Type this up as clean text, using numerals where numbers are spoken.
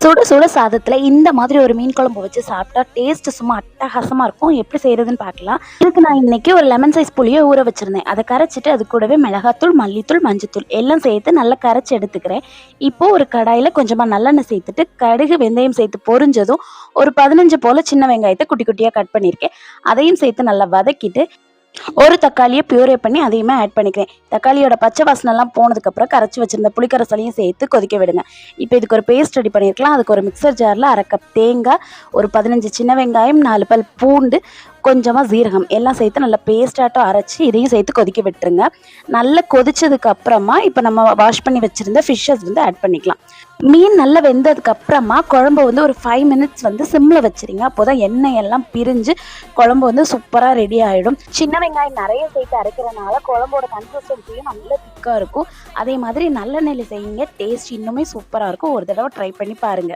சுட சுட சாதத்தில் இந்த மாதிரி ஒரு மீன் குழம்பு வச்சு சாப்பிட்டா டேஸ்ட் சும்மா அட்டகாசமாக இருக்கும். எப்படி செய்கிறதுன்னு பார்க்கலாம். இதுக்கு நான் இன்றைக்கி ஒரு லெமன் சைஸ் புளியை ஊற வச்சுருந்தேன். அதை கரைச்சிட்டு அது கூடவே மிளகாத்தூள், மல்லித்தூள், மஞ்சத்தூள் எல்லாம் சேர்த்து நல்லா கரைச்சி எடுத்துக்கிறேன். இப்போது ஒரு கடாயில் கொஞ்சமாக நல்லெண்ணெய் சேர்த்துட்டு கடுகு, வெந்தயம் சேர்த்து பொரிஞ்சதும் ஒரு 15 போல் சின்ன வெங்காயத்தை குட்டி குட்டியாக கட் பண்ணியிருக்கேன். அதையும் சேர்த்து நல்லா வதக்கிட்டு ஒரு தக்காளியை பியூரே பண்ணி அதையுமே ஆட் பண்ணிக்கிறேன். தக்காளியோட பச்சை வாசனைலாம் போனதுக்கப்புறம் கரைச்சி வச்சுருந்த புளிக்கரைசலையும் சேர்த்து கொதிக்க விடுங்க. இப்போ இதுக்கு ஒரு பேஸ்ட் ரெடி பண்ணியிருக்கலாம். அதுக்கு ஒரு மிக்சர் ஜாரில் 1/2 கப் தேங்காய், ஒரு 15 சின்ன வெங்காயம், 4 பல் பூண்டு, கொஞ்சமாக சீரகம் எல்லாம் சேர்த்து நல்லா பேஸ்டாட்டம் அரைச்சி இதையும் சேர்த்து கொதிக்க விட்டுருங்க. நல்லா கொதிச்சதுக்கு அப்புறமா இப்போ நம்ம வாஷ் பண்ணி வச்சுருந்த ஃபிஷ்ஷஸ் ஆட் பண்ணிக்கலாம். மீன் நல்லா வெந்ததுக்கு அப்புறமா குழம்பு ஒரு 5 மினிட்ஸ் சிம்மில் வச்சுருங்க. அப்போ தான் எண்ணெய் எல்லாம் பிரிஞ்சு குழம்பு சூப்பராக ரெடி ஆகிடும். சின்ன வெங்காயம் நிறைய சேர்த்து அரைக்கிறனால குழம்போட கன்சிஸ்டன்சியும் நல்லா திக்காக இருக்கும். அதே மாதிரி நல்லெண்ணெயில் செய்யுங்க, டேஸ்ட் இன்னுமே சூப்பராக இருக்கும். ஒரு தடவை ட்ரை பண்ணி பாருங்கள்.